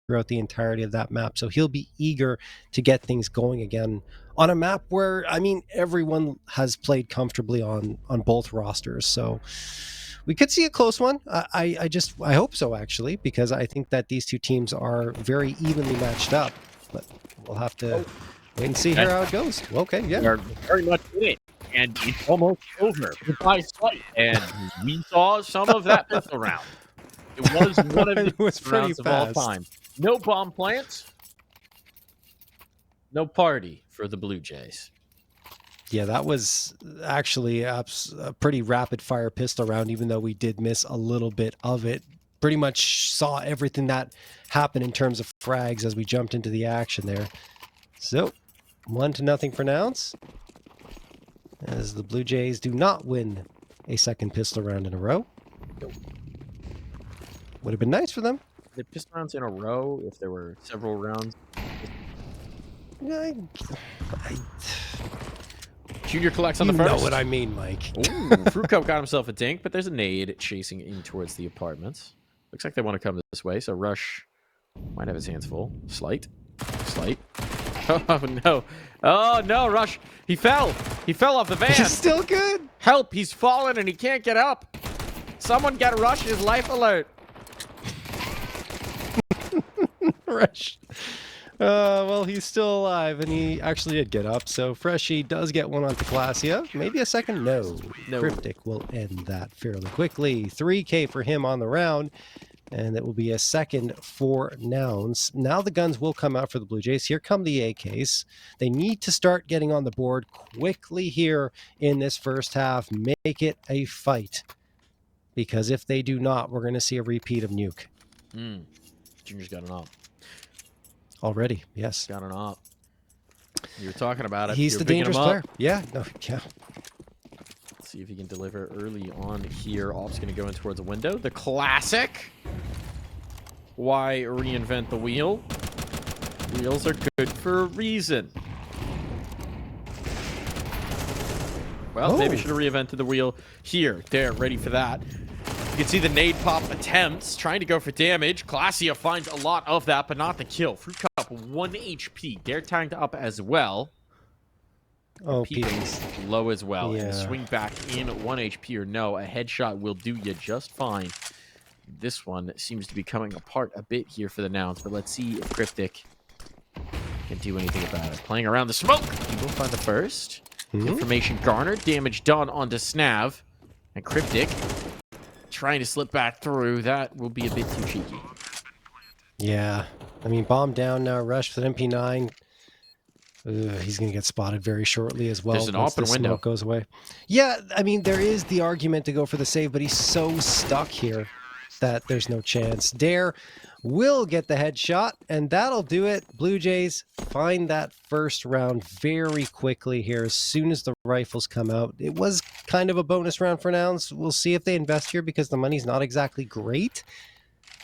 throughout the entirety of that map. So he'll be eager to get things going again on a map where, I mean, everyone has played comfortably on both rosters. So we could see a close one. I hope so, actually, because I think that these two teams are very evenly matched up. But we'll have to wait and see here how it goes. Okay, yeah. They're very much in it, and it's almost over by sight. And we saw some of that pistol round. It was one of the best rounds of all time. No bomb plants, no party for the Blue Jays. Yeah, that was actually a pretty rapid fire pistol round, even though we did miss a little bit of it. Pretty much saw everything that happened in terms of frags as we jumped into the action there. So 1-0 for Nouns, as the Blue Jays do not win a second pistol round in a row. Would have been nice for them. The pistol rounds in a row, if there were several rounds. Junior collects on the first. You know what I mean, Mike. Ooh, Fruit Cup got himself a dink, but there's a nade chasing in towards the apartments. Looks like they want to come this way, so Rush might have his hands full. Slight. Oh, no. Oh, no, Rush. He fell. He fell off the van. He's still good. Help. He's fallen and he can't get up. Someone get Rush's life alert. Rush. Well, he's still alive, and he actually did get up, so Freshie does get one onto Glacia. Maybe a second? No. Cryptic will end that fairly quickly. 3K for him on the round, and it will be a second for Nouns. Now the guns will come out for the Blue Jays. Here come the AKs. They need to start getting on the board quickly here in this first half. Make it a fight, because if they do not, we're going to see a repeat of Nuke. Junior's got an op. Already, yes. Got an op. You were talking about it. He's the dangerous player. Yeah, no, yeah. Let's see if he can deliver early on here. Op's going to go in towards the window. The classic. Why reinvent the wheel? Wheels are good for a reason. Well, maybe should have reinvented the wheel here. There, ready for that. You can see the nade pop attempts, trying to go for damage. Glacia finds a lot of that, but not the kill. Fruit Cup, 1 HP. They're tagged up as well. Oh, Peeping's low as well. Yeah. And swing back in 1 HP or no, a headshot will do you just fine. This one seems to be coming apart a bit here for the Nouns, but let's see if Cryptic can do anything about it. Playing around the smoke. He will find the first. Information garnered. Damage done onto Snav. And Cryptic trying to slip back through. That will be a bit too cheeky. Yeah. I mean, bomb down now. Rush with an MP9. He's going to get spotted very shortly as well. There's an open window. Smoke goes away. Yeah, I mean, there is the argument to go for the save, but he's so stuck here that there's no chance. Dare will get the headshot, and that'll do it. Blue Jays find that first round very quickly here as soon as the rifles come out. It was kind of a bonus round for Nouns. We'll see if they invest here because the money's not exactly great.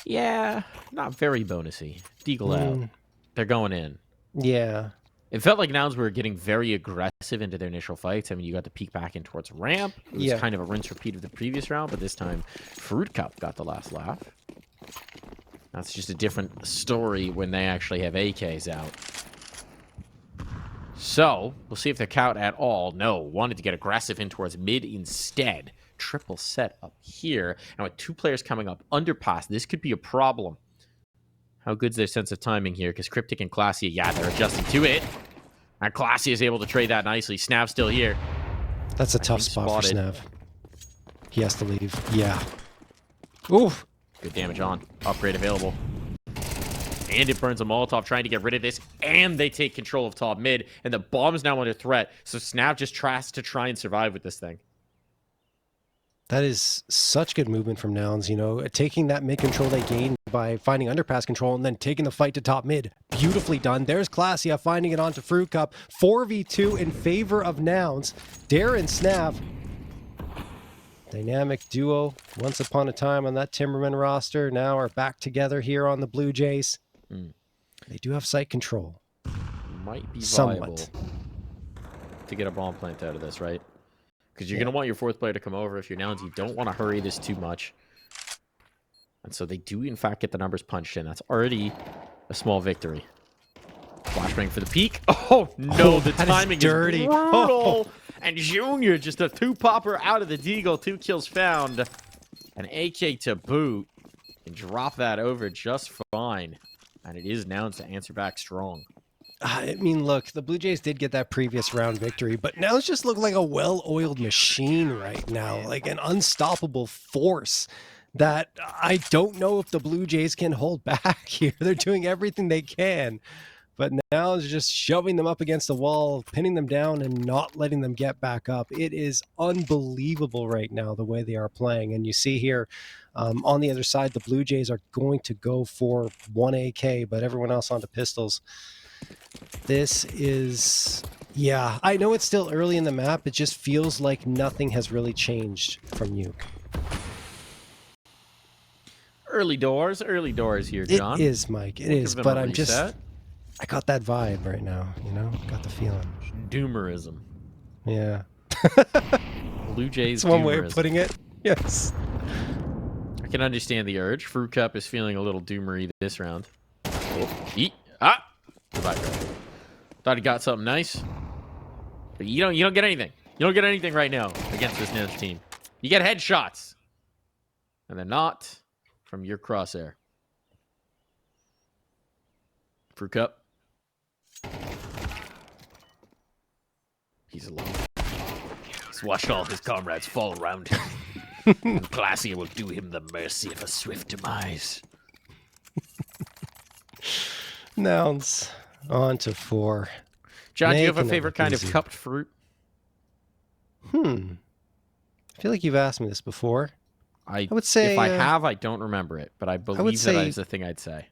Yeah, not very bonusy. Deagle out. They're going in. Yeah. It felt like Nouns were getting very aggressive into their initial fights. I mean, you got to peek back in towards ramp. It was kind of a rinse repeat of the previous round, but this time Fruit Cup got the last laugh. That's just a different story when they actually have AKs out. So, we'll see if they're count at all. No, wanted to get aggressive in towards mid instead. Triple set up here. And with 2 players coming up underpass, this could be a problem. How good's their sense of timing here? Because Cryptic and Glacia, yeah, they're adjusting to it. And Glacia is able to trade that nicely. Snav's still here. That's a tough spot for Snav. He has to leave. Yeah. Oof. Good damage on. Upgrade available. And it burns a Molotov trying to get rid of this. And they take control of top mid. And the bomb's now under threat. So Snav just tries to try and survive with this thing. That is such good movement from Nouns, you know, taking that mid control they gained by finding underpass control and then taking the fight to top mid. Beautifully done. There's Glacia finding it onto Fruit Cup. 4v2 in favor of Nouns. Dare and Snav. Dynamic duo once upon a time on that Timberman roster. Now are back together here on the Blue Jays. They do have site control. Might be viable to get a bomb plant out of this, right? Because you're going to want your 4th player to come over. If you're Nouns, you don't want to hurry this too much. And so they do, in fact, get the numbers punched in. That's already a small victory. Flashbang for the peak. Oh, no, the timing is dirty. brutal. And Junior, just a two-popper out of the deagle. 2 kills found. An AK to boot. And drop that over just fine. And it is Nouns to answer back strong. I mean, look, the Blue Jays did get that previous round victory, but Nouns just look like a well-oiled machine right now, like an unstoppable force that I don't know if the Blue Jays can hold back here. They're doing everything they can, but Nouns just shoving them up against the wall, pinning them down, and not letting them get back up. It is unbelievable right now the way they are playing, and you see here on the other side, the Blue Jays are going to go for 1 AK, but everyone else onto pistols. This is, yeah, I know it's still early in the map. It just feels like nothing has really changed from Uke. Early doors here, John. It is, Mike. It is, but I'm just, I got that vibe right now, you know? Got the feeling. Doomerism. Yeah. Blue Jays That's one way of putting it. Yes. I can understand the urge. Fruit Cup is feeling a little doomery this round. Oh, eat. Ah! Goodbye, bro. Thought he got something nice. But you don't get anything. You don't get anything right now against this Nouns team. You get headshots. And they're not from your crosshair. Fruit Cup. He's alone. He's watched all his comrades fall around him. And Glacier will do him the mercy of a swift demise. Nouns on to 4. John, do you have a favorite kind of cupped fruit? I feel like you've asked me this before. I would say, if I have, I don't remember it, but I believe that is the thing I'd say.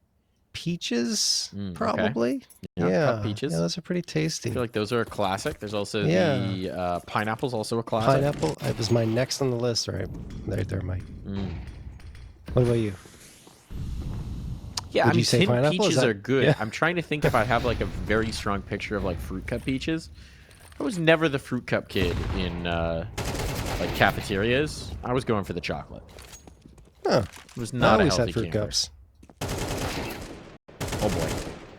Peaches, probably. Okay. Yeah, cup peaches. Yeah, those are pretty tasty. I feel like those are a classic. There's also the pineapple's also a classic. Pineapple, it was my next on the list, right there, Mike. What about you? Yeah, I mean, tin peaches are good. Yeah. I'm trying to think if I have like a very strong picture of like fruit cup peaches. I was never the fruit cup kid in like cafeterias. I was going for the chocolate. Huh. It was not I a always healthy had fruit cups. Oh boy.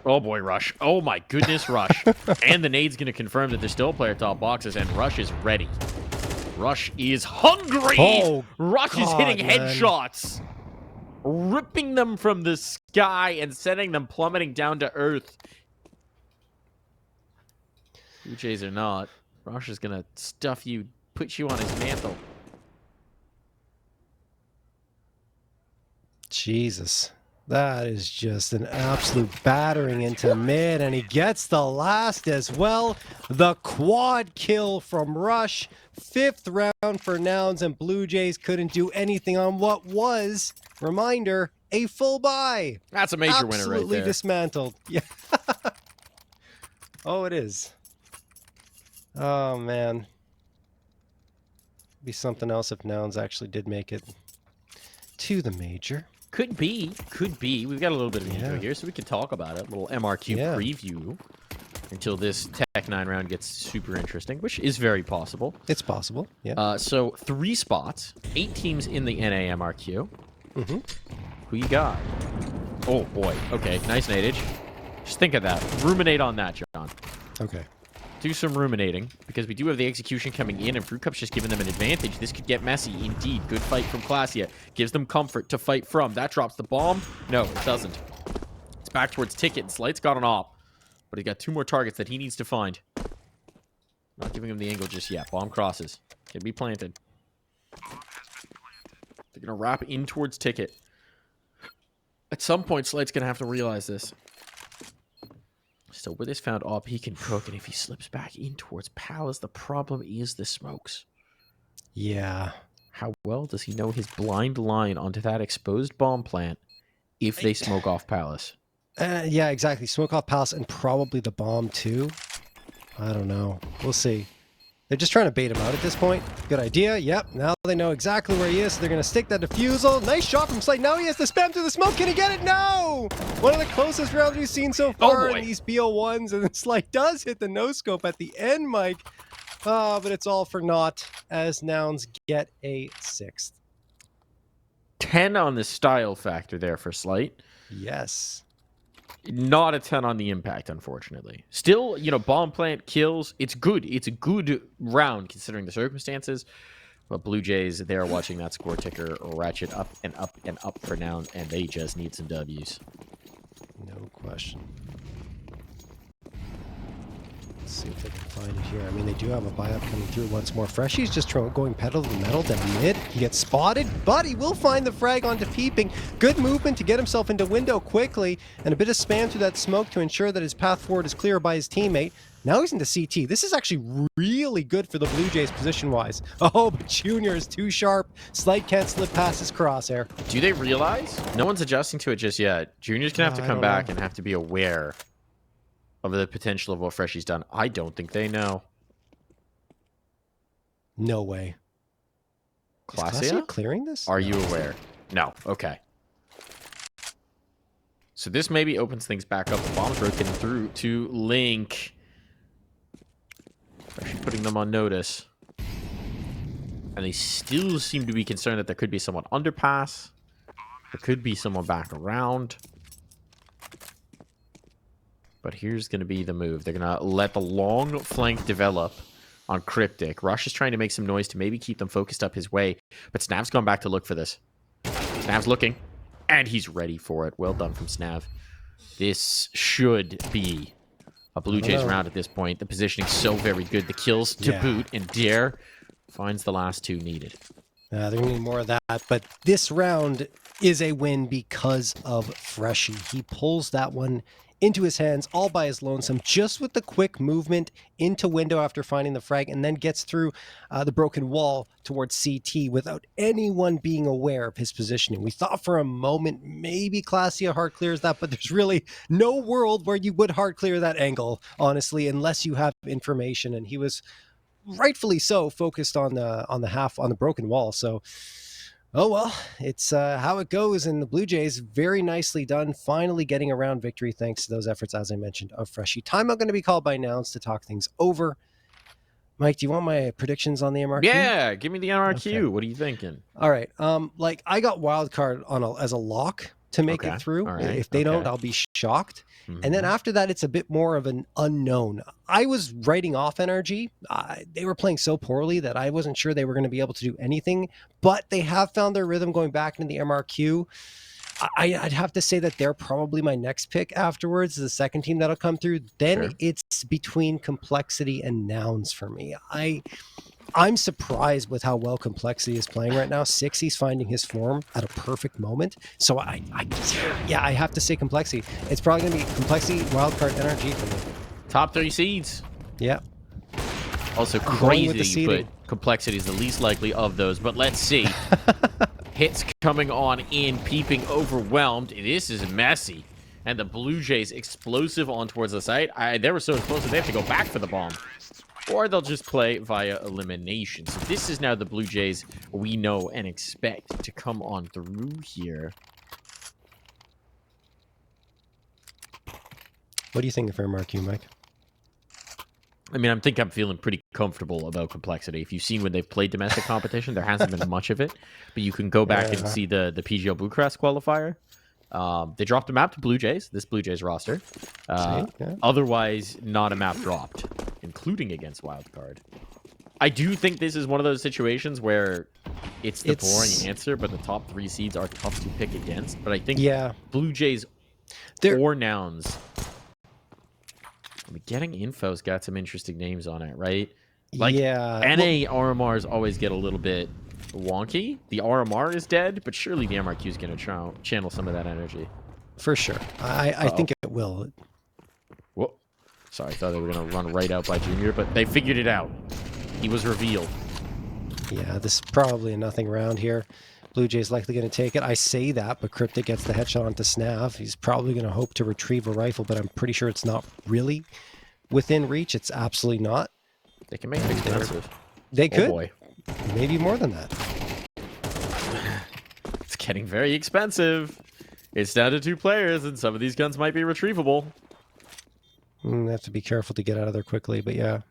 Oh boy, Rush. Oh my goodness, Rush. And the nade's going to confirm that there's still player top boxes, and Rush is ready. Rush is hungry! Oh, Rush is hitting headshots! Ripping them from the sky and sending them plummeting down to earth. Blue Jays are not. Rush is going to stuff you, put you on his mantle. Jesus. That is just an absolute battering into mid, and he gets the last as well. The quad kill from Rush. 5th round for Nouns, and Blue Jays couldn't do anything on what was, reminder, a full buy. That's a major winner right there. Absolutely dismantled. Yeah. Oh, it is. Oh, man. Be something else if Nouns actually did make it to the major. Could be. Could be. We've got a little bit of info here, so we can talk about it. A little MRQ preview until this Tech 9 round gets super interesting, which is very possible. It's possible, yeah. So 3 spots, 8 teams in the NA MRQ. Who you got? Oh, boy. Okay, nice nadage. Just think of that. Ruminate on that, John. Okay. Do some ruminating, because we do have the execution coming in, and Fruit Cup's just giving them an advantage. This could get messy, indeed. Good fight from Classia. Gives them comfort to fight from. That drops the bomb. No, it doesn't. It's back towards Ticket, and Slight's got an op. But he got 2 more targets that he needs to find. Not giving him the angle just yet. Bomb crosses. Can be planted. They're going to wrap in towards Ticket. At some point, Slight's going to have to realize this. So where this found op, he can cook, and if he slips back in towards Palace, the problem is the smokes. Yeah. How well does he know his blind line onto that exposed bomb plant if they smoke off Palace? Yeah, exactly. Smoke off Palace and probably the bomb too. I don't know. We'll see. They're just trying to bait him out at this point. Good idea. Yep. Now they know exactly where he is, so they're going to stick that defusal. Nice shot from Slight. Now he has to spam through the smoke. Can he get it? No! One of the closest rounds we've seen so far in these BO1s. And Slight does hit the no-scope at the end, Mike. But it's all for naught as Nouns get a 6th. 10 on the style factor there for Slight. Yes. Not a ton on the impact, unfortunately. Still, you know, bomb plant kills. It's good. It's a good round considering the circumstances. But Blue Jays, they're watching that score ticker ratchet up and up and up for now, and they just need some W's. No question. Let's see if they can find it here. I mean, they do have a buy-up coming through once more. Freshy's just going pedal to the metal down mid. He gets spotted, but he will find the frag onto Peeping. Good movement to get himself into window quickly, and a bit of spam through that smoke to ensure that his path forward is clear by his teammate. Now he's into CT. This is actually really good for the Blue Jays position-wise. Oh, but Junior is too sharp. Slight can't slip past his crosshair. Do they realize? No one's adjusting to it just yet. Junior's going to have to come back and have to be aware of the potential of what Freshy's done. I don't think they know. No way. Clasia? Is Clasia clearing this? Are you aware? No. Okay. So this maybe opens things back up. The bomb's rotating through to Link. Freshy putting them on notice. And they still seem to be concerned that there could be someone underpass. There could be someone back around. But here's going to be the move. They're going to let the long flank develop on Cryptic. Rush is trying to make some noise to maybe keep them focused up his way. But Snav's gone back to look for this. Snav's looking. And he's ready for it. Well done from Snav. This should be a Blue Jays round at this point. The positioning's so very good. The kills to boot. And Dare finds the last two needed. They're going to need more of that. But this round is a win because of Freshy. He pulls that one into his hands all by his lonesome, just with the quick movement into window after finding the frag, and then gets through the broken wall towards CT without anyone being aware of his positioning. We thought for a moment maybe Clasia hard clears that, but there's really no world where you would hard clear that angle, honestly, unless you have information. And he was rightfully so focused on the broken wall. So oh well, it's how it goes, and the Blue Jays, very nicely done, finally getting a round victory thanks to those efforts, as I mentioned, of Freshy. Timeout going to be called by Nouns to talk things over. Mike, do you want my predictions on the MRQ? Yeah, give me the MRQ. Okay. What are you thinking? All right, like I got wildcard as a lock to make it through. Right. If they don't, I'll be shocked. Mm-hmm. And then after that, it's a bit more of an unknown. I was writing off NRG. They were playing so poorly that I wasn't sure they were going to be able to do anything, but they have found their rhythm going back into the MRQ. I'd have to say that they're probably my next pick afterwards, the second team that'll come through. Then it's between Complexity and Nouns for me. I'm surprised with how well Complexity is playing right now. Sixy's finding his form at a perfect moment. So I have to say Complexity. It's probably going to be Complexity, Wildcard, NRG for me. Top 3 seeds. Yeah. Also crazy, but Complexity is the least likely of those. But let's see. Hits coming on in, Peeping overwhelmed. This is messy. And the Blue Jays explosive on towards the site. They were so explosive, they have to go back for the bomb. Or they'll just play via elimination. So this is now the Blue Jays we know and expect to come on through here. What do you think of MRQ, Mike? I mean, I'm feeling pretty comfortable about Complexity. If you've seen when they've played domestic competition, there hasn't been much of it. But you can go back and see the PGL Bucharest qualifier. They dropped a map to Blue Jays, this Blue Jays roster. Otherwise, not a map dropped, including against Wildcard. I do think this is one of those situations where it's the boring answer, but the top 3 seeds are tough to pick against. But I think Blue Jays or Nouns. I mean, getting info's got some interesting names on it, right? Like, NA RMRs always get a little bit wonky. The RMR is dead, but surely the MRQ is going to channel some of that energy. For sure. I think it will. Whoa. Sorry, I thought they were going to run right out by Junior, but they figured it out. He was revealed. Yeah, this is probably a nothing round here. Blue Jays likely going to take it. I say that, but Cryptic gets the headshot onto Snav. He's probably going to hope to retrieve a rifle, but I'm pretty sure it's not really within reach. It's absolutely not. They can make it expensive. They could. Oh boy. Maybe more than that. It's getting very expensive. It's down to 2 players, and some of these guns might be retrievable. They have to be careful to get out of there quickly, but yeah.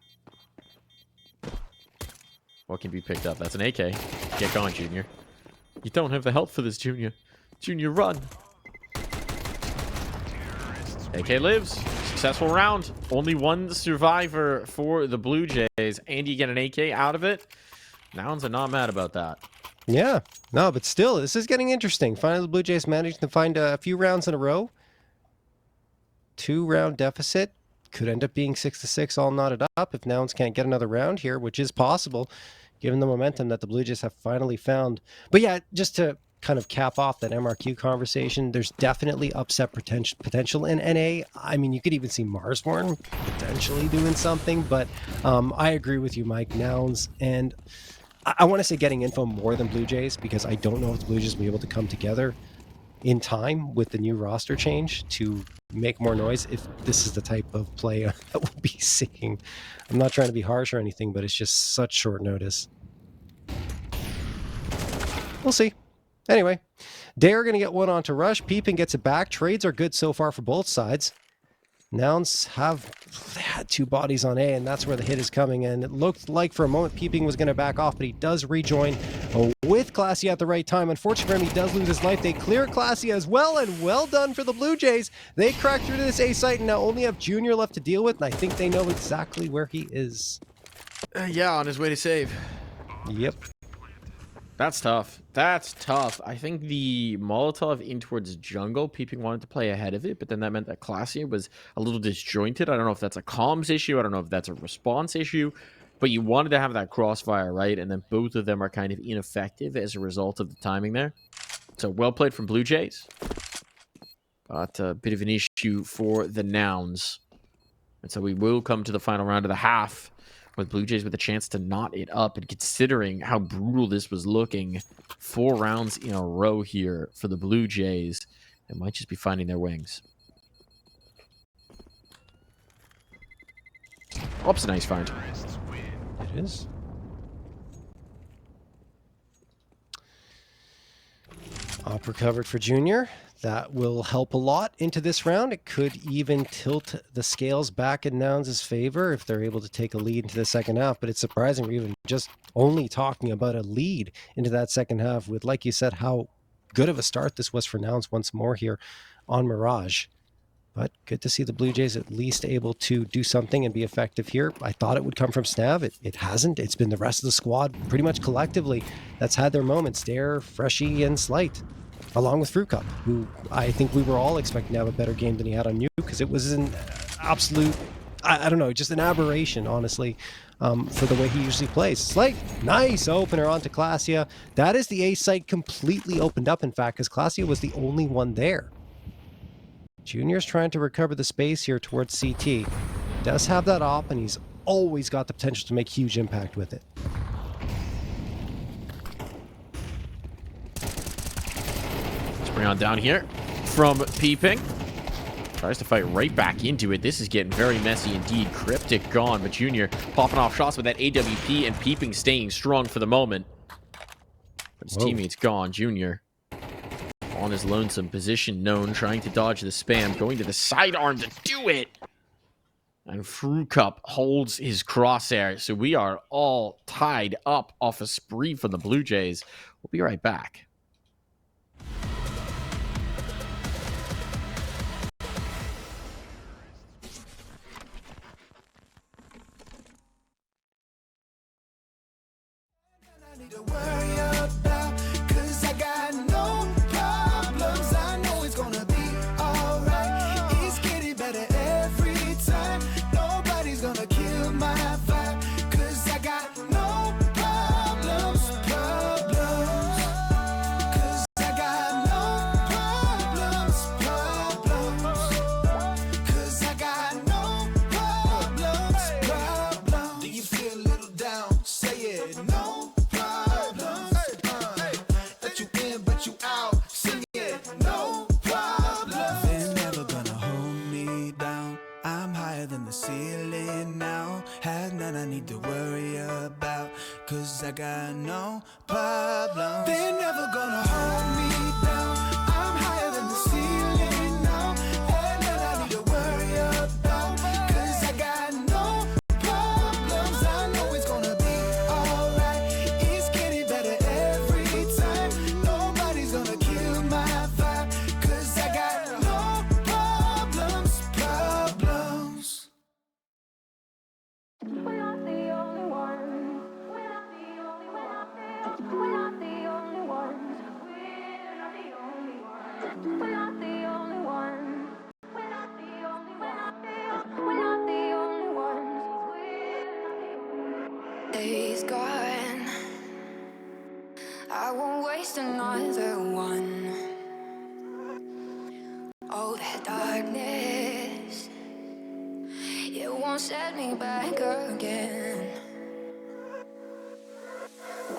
What can be picked up? That's an AK. Get going, Junior. You don't have the health for this, Junior. Junior, run. AK lives. Successful round. Only one survivor for the Blue Jays, and you get an AK out of it. Nouns are not mad about that. Yeah. No, but still, this is getting interesting. Finally, the Blue Jays managed to find a few rounds in a row. 2-round deficit. Could end up being 6-6 all knotted up if Nouns can't get another round here, which is possible, given the momentum that the Blue Jays have finally found. But yeah, just to kind of cap off that MRQ conversation, there's definitely upset potential in NA. I mean, you could even see Marsborn potentially doing something, but I agree with you, Mike. Nouns, and I want to say getting info more than Blue Jays, because I don't know if the Blue Jays will be able to come together in time with the new roster change to make more noise if this is the type of play that we'll be seeing. I'm not trying to be harsh or anything, but it's just such short notice. We'll see. Anyway, Dare going to get one onto Rush. Peeping gets it back. Trades are good so far for both sides. Nouns have had 2 bodies on A, and that's where the hit is coming. And it looked like for a moment Peeping was going to back off, but he does rejoin with Classy at the right time. Unfortunately for him, he does lose his life. They clear Classy as well, and well done for the Blue Jays. They cracked through to this A site and now only have Junior left to deal with, and I think they know exactly where he is. Yeah, on his way to save. Yep. That's tough. That's tough. I think the Molotov in towards jungle, Peeping wanted to play ahead of it, but then that meant that Classy was a little disjointed. I don't know if that's a comms issue. I don't know if that's a response issue, but you wanted to have that crossfire, right? And then both of them are kind of ineffective as a result of the timing there. So well played from Blue Jays. But a bit of an issue for the Nouns. And so we will come to the final round of the half, with Blue Jays with a chance to knot it up. And considering how brutal this was looking, 4 rounds in a row here for the Blue Jays, they might just be finding their wings. Oops, a nice find. It is. Op recovered for Junior. That will help a lot into this round. It could even tilt the scales back in Nouns' favor if they're able to take a lead into the second half. But it's surprising we're even just only talking about a lead into that second half with, like you said, how good of a start this was for Nouns once more here on Mirage. But good to see the Blue Jays at least able to do something and be effective here. I thought it would come from Snav. It hasn't. It's been the rest of the squad pretty much collectively that's had their moments. Dare, Freshie, and Slight, along with Fruit Cup, who I think we were all expecting to have a better game than he had on Nuke, because it was an absolute, I don't know, just an aberration, honestly, for the way he usually plays. Slight, nice opener onto Classia. That is the A site completely opened up, in fact, because Classia was the only one there. Junior's trying to recover the space here towards CT. Does have that op, and he's always got the potential to make huge impact with it. Bring on down here from Peeping. Tries to fight right back into it. This is getting very messy indeed. Cryptic gone, but Junior popping off shots with that AWP, and Peeping staying strong for the moment. But his teammate's gone. Junior on his lonesome position known, trying to dodge the spam, going to the sidearm to do it. And Fruit Cup holds his crosshair. So we are all tied up off a spree from the Blue Jays. We'll be right back. I got no problem. They're never gonna hold me down. I'm higher than the ceiling now. And then I need to worry about, cause I got no problems. I know it's gonna be alright. It's getting better every time. Nobody's gonna kill my vibe, cause I got no problems. We're not the only ones. We're not the only ones. We're not the only ones. Days gone. I won't waste another one. Oh, that darkness, it won't set me back again.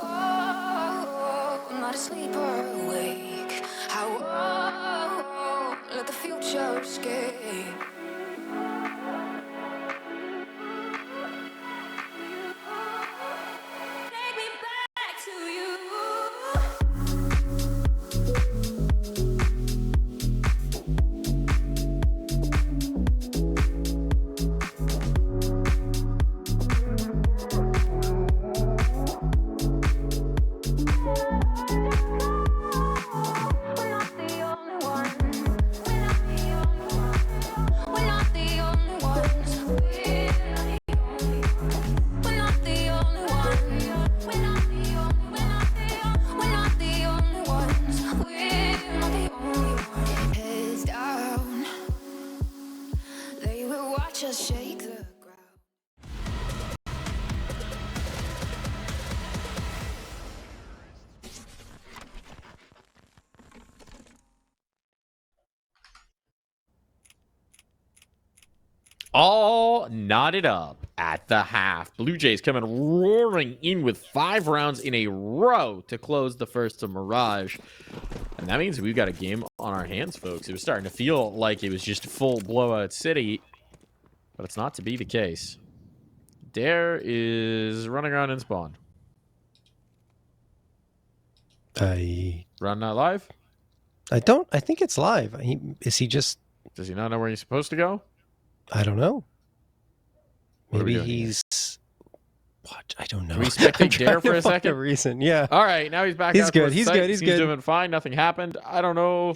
Oh, I'm not asleep or awake. I won't let the future escape. Take me back to you. We're not the only ones. We're not the only ones. We're not the only ones. We're not the only ones. We're not the only. We're not the only ones. We're not the only ones. Heads down. They will watch us shake the ground. All knotted up at the half. Blue Jays coming roaring in with 5 rounds in a row to close the first of Mirage. And that means we've got a game on our hands, folks. It was starting to feel like it was just full blowout city, but it's not to be the case. Dare is running around in spawn. I Run not live? don't. I think it's live. Is he just? Does he not know where he's supposed to go? I don't know. What are we Maybe doing here? he's. What? I don't know. Can we spectate I'm trying Dare for to a find second? reason. Yeah. All right, now he's back. He's out good, towards he's site. good, he's Seems good. doing fine. Nothing happened. I don't know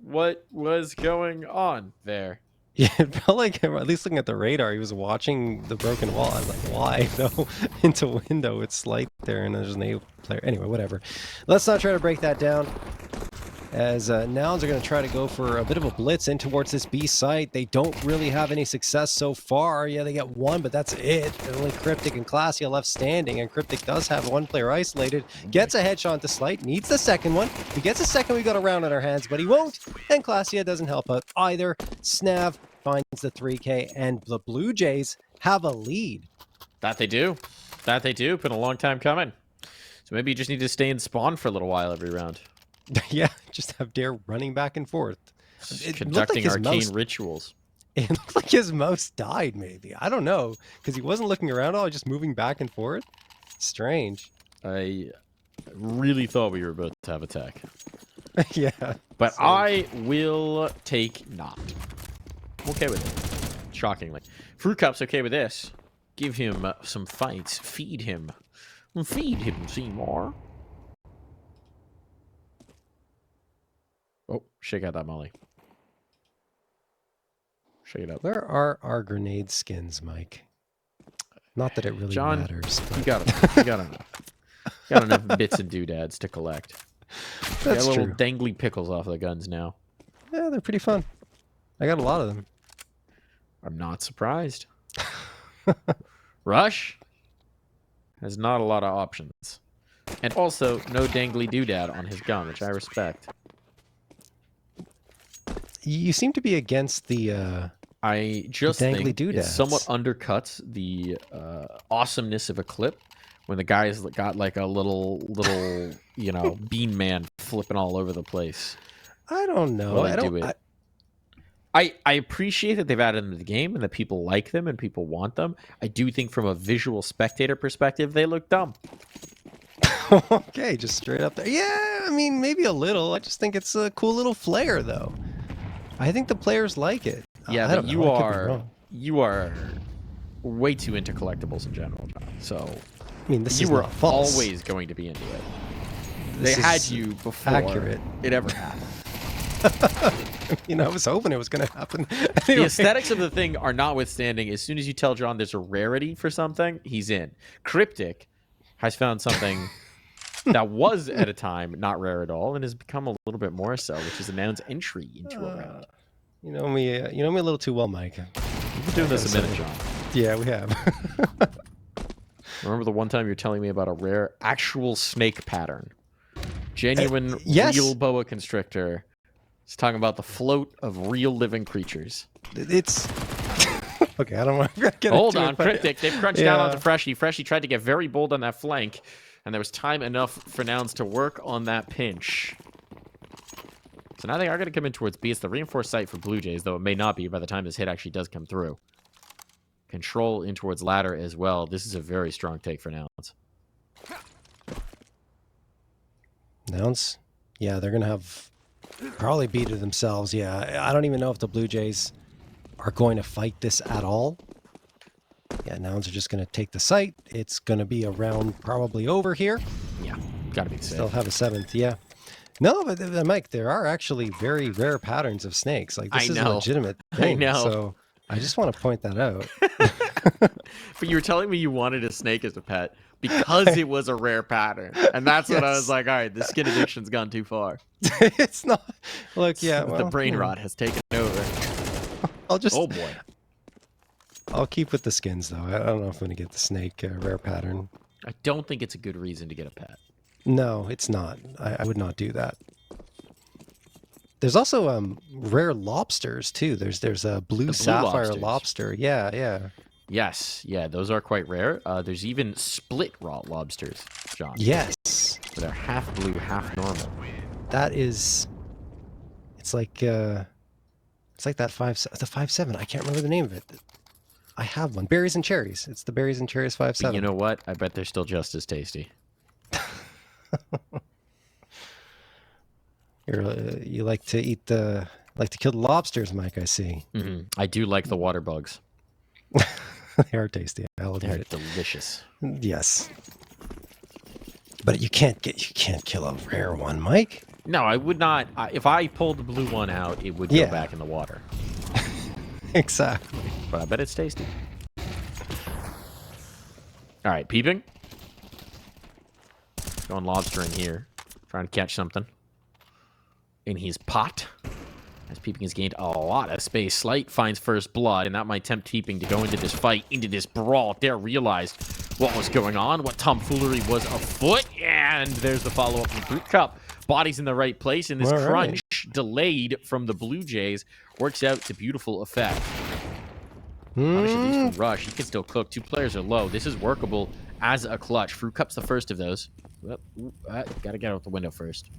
what was going on there. Yeah, it felt like him, at least looking at the radar, he was watching the broken wall. I was like, why? No, into window, it's light there, and there's an A player. Anyway, whatever. Let's not try to break that down. As Nouns are going to try to go for a bit of a blitz in towards this B site. They don't really have any success so far. Yeah, they get one, but that's it. Only Cryptic and Classy are left standing, and Cryptic does have one player isolated. Gets a headshot into Slight, needs the second one. If he gets a second, we got a round on our hands, but he won't. And Classia doesn't help out either. Snav finds the 3K, and the Blue Jays have a lead. That they do. That they do. Been a long time coming. So maybe you just need to stay in spawn for a little while every round. Yeah, just have Dare running back and forth. Conducting his arcane mouse- rituals. It looked like his mouse died, maybe. I don't know, because he wasn't looking around at all, just moving back and forth. Strange. I really thought we were about to have attack. Yeah. But Same. I will take not. I'm okay with it. Shockingly. Fruit Cup's okay with this. Give him some fights. Feed him. Feed him, Seymour. Oh, shake out that molly. Shake it up. Where are our grenade skins, Mike? Not that it really John, matters. You got enough. You got enough. Got enough bits and doodads to collect. That's got little true. dangly pickles off the guns now. Yeah, they're pretty fun. I got a lot of them. I'm not surprised. Rush has not a lot of options. And also, no dangly doodad on his gun, which I respect. You seem to be against the I just dangly think it doodads. somewhat undercuts the awesomeness of a clip when the guy's got like a little you know, bean man flipping all over the place. I don't know. While they I don't do it. I appreciate that they've added them to the game and that people like them and people want them. I do think from a visual spectator perspective, they look dumb. Okay, just straight up there. Yeah, I mean, maybe a little. I just think it's a cool little flair, though. I think the players like it. Yeah, I but don't know. I could be wrong. you are way too into collectibles in general, John. So I mean, this you is were not false. always going to be into it. This They had is you before accurate. it ever happened. You know, I was hoping it was going to happen. The Anyway. aesthetics of the thing are notwithstanding. As soon as you tell John there's a rarity for something, he's in. Cryptic has found something That was at a time not rare at all, and has become a little bit more so, which is a Nouns entry into a round. You know me a little too well, Mike. We've been doing this a minute, John. Yeah, we have. Remember the one time you're telling me about a rare actual snake pattern? Genuine, yes. real boa constrictor. It's talking about the float of real living creatures. It's... Okay, I don't want to get Hold into on, it, but... Cryptic. They've crunched down onto Freshy. Freshy tried to get very bold on that flank, and there was time enough for Nouns to work on that pinch. So now they are going to come in towards B. It's the reinforced site for Blue Jays, though it may not be by the time this hit actually does come through. Control in towards ladder as well. This is a very strong take for Nouns. Nouns? Yeah, they're going to have probably beat it themselves. Yeah, I don't even know if the Blue Jays are going to fight this at all. Yeah, Nouns are just going to take the site. It's going to be a round probably over here. Yeah, got to be safe. Still have a 7th, yeah. No, but Mike, there are actually very rare patterns of snakes. Like, this is a legitimate thing. I know. So I just want to point that out. But you were telling me you wanted a snake as a pet because it was a rare pattern. And that's what I was like, all right, the skin addiction's gone too far. It's not. Look, yeah. The brain rot has taken over. I'll just... Oh, boy. I'll keep with the skins, though. I don't know if I'm going to get the snake rare pattern. I don't think it's a good reason to get a pet. No, it's not. I would not do that. There's also rare lobsters, too. There's a blue sapphire lobster. Yeah, yeah. Yes, yeah, those are quite rare. There's even split raw lobsters, John. Yes. So they're half blue, half normal. That is... It's like that the 5.7. I can't remember the name of it. I have one. Berries and cherries. It's the berries and cherries 5.7. But you know what? I bet they're still just as tasty. You like to eat kill the lobsters, Mike, I see. Mm-hmm. I do like the water bugs. They are tasty. I'll admit They're it. delicious. Yes. But you can't kill a rare one, Mike. No, I would not. If I pulled the blue one out, it would go back in the water. Exactly. But I bet it's tasty. All right, peeping. Going lobster in here. Trying to catch something. In his pot. As peeping has gained a lot of space. Slight finds first blood, and that might tempt peeping to go into this fight, into this brawl. Dare realized what was going on, what tomfoolery was afoot, and there's the follow-up from Fruit Cup. Body's in the right place, and this crunch, delayed from the Blue Jays, works out to beautiful effect. Punish at least from Rush. He can still cook. 2 players are low. This is workable as a clutch. Fruit Cup's the first of those. Gotta get out the window first.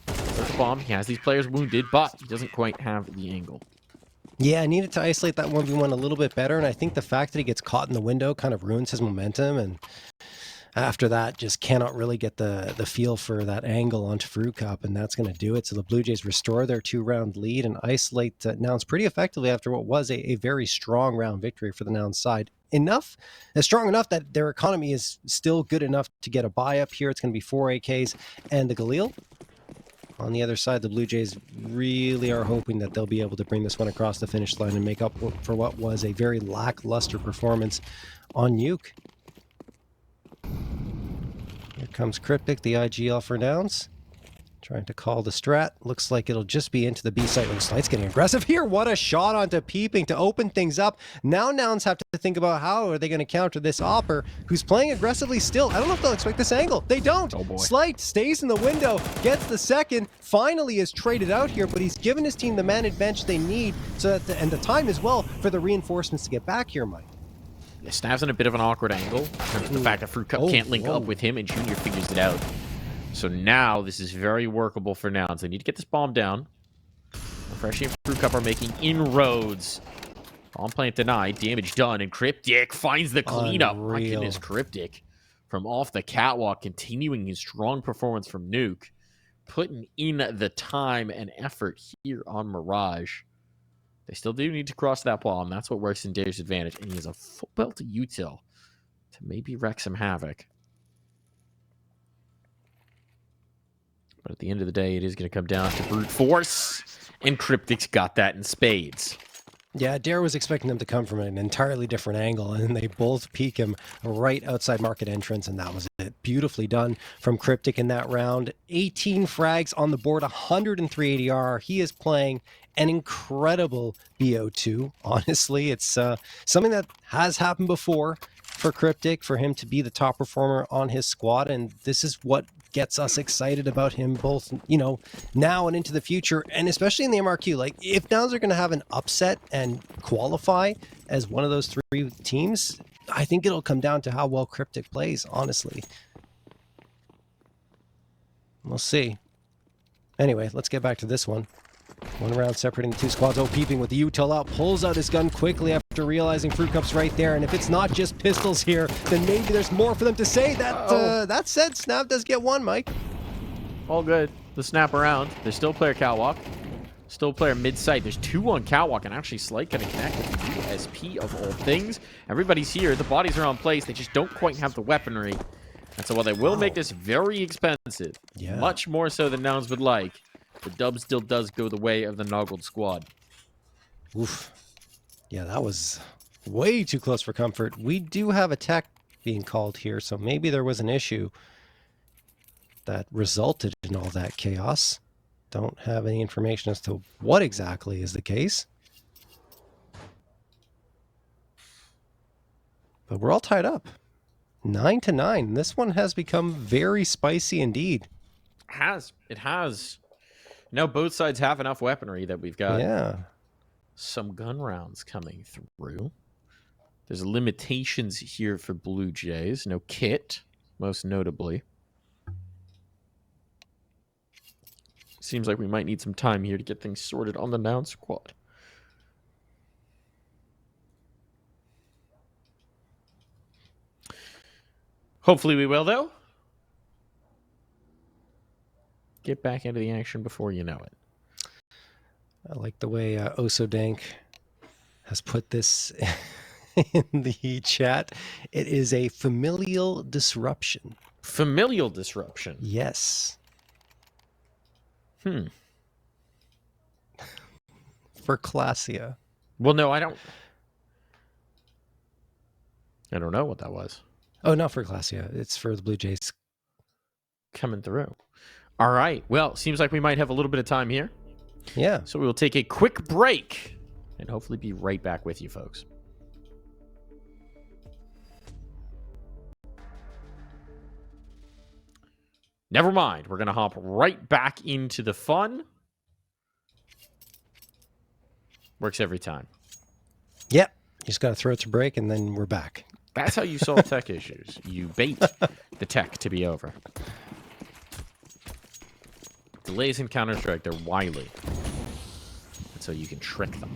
There's the bomb. He has these players wounded, but he doesn't quite have the angle. Yeah, I needed to isolate that 1v1 a little bit better, and I think the fact that he gets caught in the window kind of ruins his momentum, and after that, just cannot really get the feel for that angle onto Fruit Cup, and that's going to do it. So the Blue Jays restore their 2-round lead and isolate Nouns pretty effectively after what was a very strong round victory for the Nouns side. Strong enough that their economy is still good enough to get a buy up here. It's going to be 4 AKs, and the Galil. On the other side, the Blue Jays really are hoping that they'll be able to bring this one across the finish line and make up for what was a very lackluster performance on Nuke. Here comes Cryptic, the IGL for Nouns. Trying to call the strat. Looks like it'll just be into the B site. When Slight's getting aggressive here. What a shot onto peeping to open things up. Now Nouns have to think about how are they going to counter this Opper, who's playing aggressively still. I don't know if they'll expect this angle. They don't. Oh boy. Slight stays in the window, gets the second, finally is traded out here, but he's given his team the man advantage they need, so that and the time as well for the reinforcements to get back here, Mike. Yeah, Snav's in a bit of an awkward angle. The fact that Fruit Cup can't link up with him, and Junior figures it out. So now this is very workable for Nouns. They need to get this bomb down. Freshie and Fruit Cup are making inroads. Bomb plant denied. Damage done. And Cryptic finds the cleanup. My goodness, Cryptic from off the catwalk, continuing his strong performance from Nuke. Putting in the time and effort here on Mirage. They still do need to cross that bomb. That's what works in Dare's advantage. And he has a full belt to util to maybe wreak some havoc. But at the end of the day, it is going to come down to brute force. And Cryptic's got that in spades. Yeah, Dare was expecting them to come from an entirely different angle, and they both peek him right outside market entrance, and that was it. but beautifully done from Cryptic in that round. 18 frags on the board, 103 ADR. He is playing an incredible BO2. Honestly, it's something that has happened before for Cryptic, for him to be the top performer on his squad, and this is what gets us excited about him both, you know, now and into the future, and especially in the MRQ. Like, if Nouns are going to have an upset and qualify as one of those 3 teams, I think it'll come down to how well Cryptic plays, honestly. We'll see. Anyway, let's get back to this one. One round separating the 2 squads. Oh, peeping with the util out, pulls out his gun quickly after realizing Fruit Cup's right there. And if it's not just pistols here, then maybe there's more for them to say. That said, Snap does get one, Mike. All good. The snap around. There's still player catwalk. Still player mid-site. There's 2 on catwalk, and actually Slight gonna connect with the USP of all things. Everybody's here. The bodies are on place. They just don't quite have the weaponry. And so while they will make this very expensive, much more so than Nouns would like, the dub still does go the way of the Noggled squad. Oof. Yeah, that was way too close for comfort. We do have a tech being called here, so maybe there was an issue that resulted in all that chaos. Don't have any information as to what exactly is the case. But we're all tied up. 9-9. This one has become very spicy indeed. It has. Now both sides have enough weaponry that we've got some gun rounds coming through. There's limitations here for Blue Jays. No kit, most notably. Seems like we might need some time here to get things sorted on the Nouns squad. Hopefully we will, though. Get back into the action before you know it. I like the way Osodank has put this in the chat. It is a familial disruption. Familial disruption? Yes. For Classia. Well, no, I don't know what that was. Oh, not for Classia. It's for the Blue Jays. Coming through. All right. Well, seems like we might have a little bit of time here. Yeah. So we will take a quick break and hopefully be right back with you folks. Never mind. We're going to hop right back into the fun. Works every time. Yep. You just got to throw it to break and then we're back. That's how you solve tech issues. You bait the tech to be over. Delays in Counter-Strike, they're wily. And so you can trick them.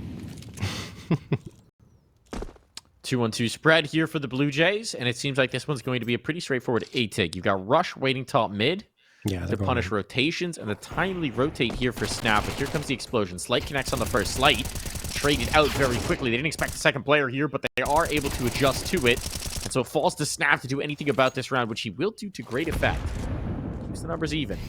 2-1-2 spread here for the Blue Jays, and it seems like this one's going to be a pretty straightforward A-Tig. You've got Rush waiting top mid to punish rotations, and a timely rotate here for Snap, but here comes the explosion. Slight connects on the first. Slight traded out very quickly. They didn't expect a second player here, but they are able to adjust to it, and so it falls to Snap to do anything about this round, which he will do to great effect. Keeps the numbers even.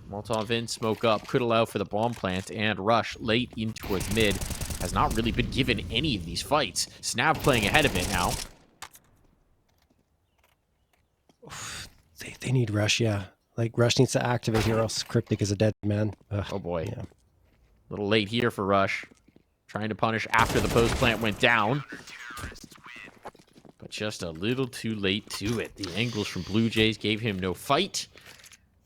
Molotov in, smoke up, could allow for the bomb plant, and Rush late in towards mid. Has not really been given any of these fights. Snap playing ahead of it now. They need Rush, yeah. Like, Rush needs to activate here, else Cryptic is a dead man. Ugh, oh boy. Yeah. A little late here for Rush. Trying to punish after the post plant went down. But just a little too late to it. The angles from Blue Jays gave him no fight.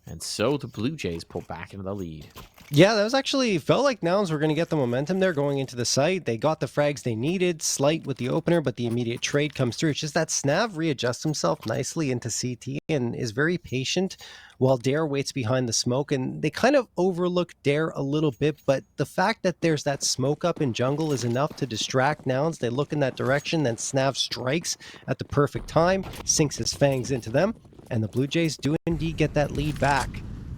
And so the Blue Jays pull back into the lead. Yeah, that was actually, felt like Nouns were going to get the momentum there going into the site. They got the frags they needed, Slight with the opener, but the immediate trade comes through. It's just that Snav readjusts himself nicely into CT and is very patient while Dare waits behind the smoke. And they kind of overlook Dare a little bit, but the fact that there's that smoke up in jungle is enough to distract Nouns. They look in that direction, then Snav strikes at the perfect time, sinks his fangs into them, and the Blue Jays do indeed get that lead back.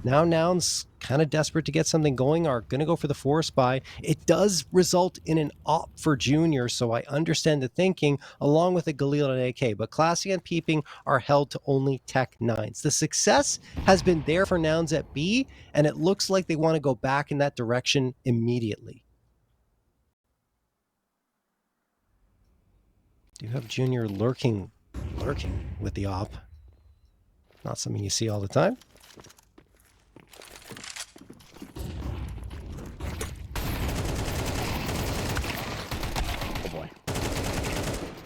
Now Nouns, kind of desperate to get something going, are going to go for the forest buy. It does result in an op for Junior, so I understand the thinking, along with a Galil and AK. But Classy and Peeping are held to only Tech 9s. The success has been there for Nouns at B, and it looks like they want to go back in that direction immediately. Do you have Junior lurking with the op? Not something you see all the time. Oh boy.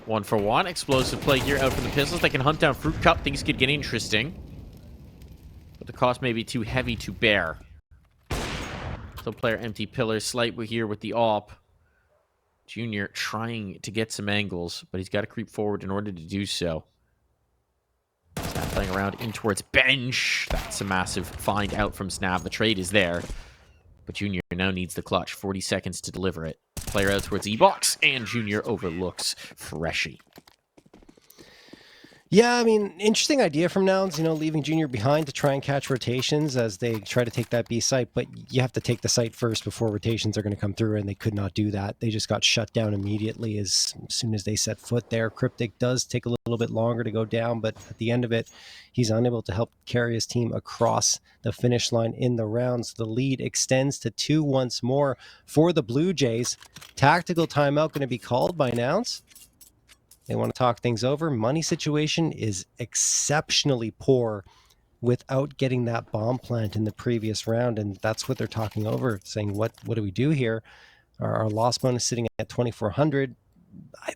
1 for 1. Explosive play here out for the Pistols. They can hunt down Fruit Cup. Things could get interesting. But the cost may be too heavy to bear. So player empty pillar. Slight here with the AWP. Junior trying to get some angles, but he's got to creep forward in order to do so. Snap playing around in towards bench. That's a massive find out from Snav. The trade is there. But Junior now needs the clutch. 40 seconds to deliver it. Player out towards E-Box, and Junior overlooks Freshy. Yeah, I mean, interesting idea from Nouns, you know, leaving Junior behind to try and catch rotations as they try to take that B site, but you have to take the site first before rotations are going to come through, and they could not do that. They just got shut down immediately as soon as they set foot there. Cryptic does take a little bit longer to go down, but at the end of it, he's unable to help carry his team across the finish line in the rounds. The lead extends to 2 once more for the Blue Jays. Tactical timeout going to be called by Nouns. They want to talk things over. Money situation is exceptionally poor without getting that bomb plant in the previous round, and that's what they're talking over, saying, what do we do here? Our loss bonus sitting at 2,400.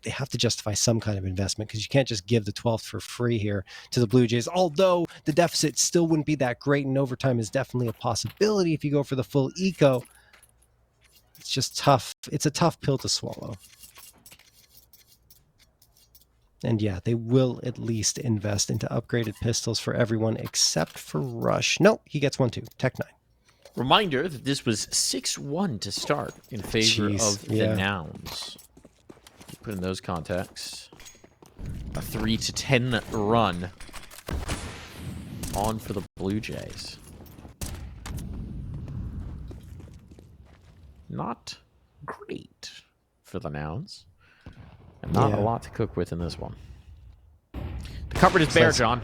They have to justify some kind of investment because you can't just give the 12th for free here to the Blue Jays, although the deficit still wouldn't be that great, and overtime is definitely a possibility if you go for the full eco. It's just tough. It's a tough pill to swallow. And yeah, they will at least invest into upgraded pistols for everyone except for Rush. No, he gets one too. Tech 9. Reminder that this was 6-1 to start in favor of the Nouns. Put in those contexts. A 3-10 run on for the Blue Jays. Not great for the Nouns. And not a lot to cook with in this one. The cupboard is bare, John.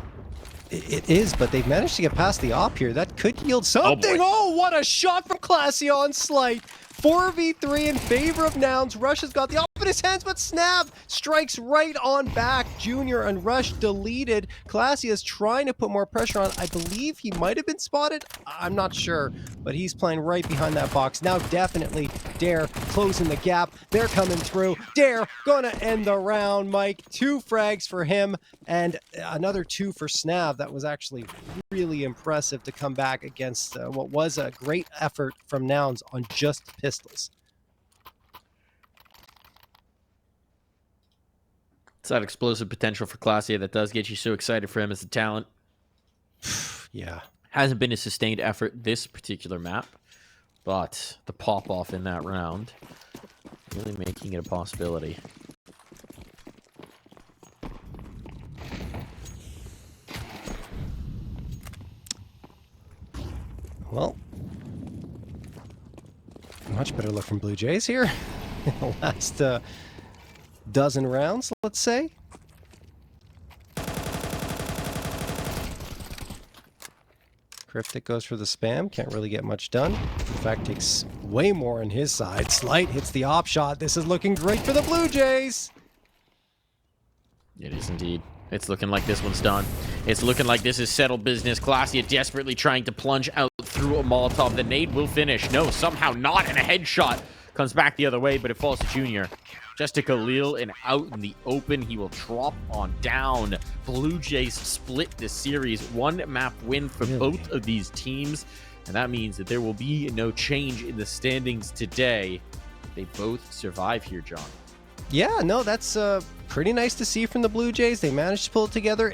It is, but they've managed to get past the op here. That could yield something. Oh, what a shot from Classy on Slight. 4v3 in favor of Nouns. Rush has got the op in his hands, but Snav strikes right on back. Junior and Rush deleted. Classy is trying to put more pressure on. I believe he might have been spotted. I'm not sure, but he's playing right behind that box. Now definitely Dare closing the gap. They're coming through. Dare gonna end the round, Mike. 2 frags for him and another 2 for Snav. That was actually really impressive to come back against what was a great effort from Nouns on just pistols. It's that explosive potential for Classy that does get you so excited for him as a talent. Yeah. Hasn't been a sustained effort this particular map, but the pop-off in that round really making it a possibility. Well, much better look from Blue Jays here in the last dozen rounds, let's say. Cryptic goes for the spam, can't really get much done. In fact, takes way more on his side. Slight hits the op shot. This is looking great for the Blue Jays. It is indeed. It's looking like this one's done. It's looking like this is settled business. Classy desperately trying to plunge out through a Molotov. The nade will finish. No, somehow not. And a headshot comes back the other way, but it falls to Junior. Just to Khalil and out in the open. He will drop on down. Blue Jays split this series. 1 map win for both of these teams. And that means that there will be no change in the standings today. They both survive here, John. Yeah, no, that's pretty nice to see from the Blue Jays. They managed to pull it together.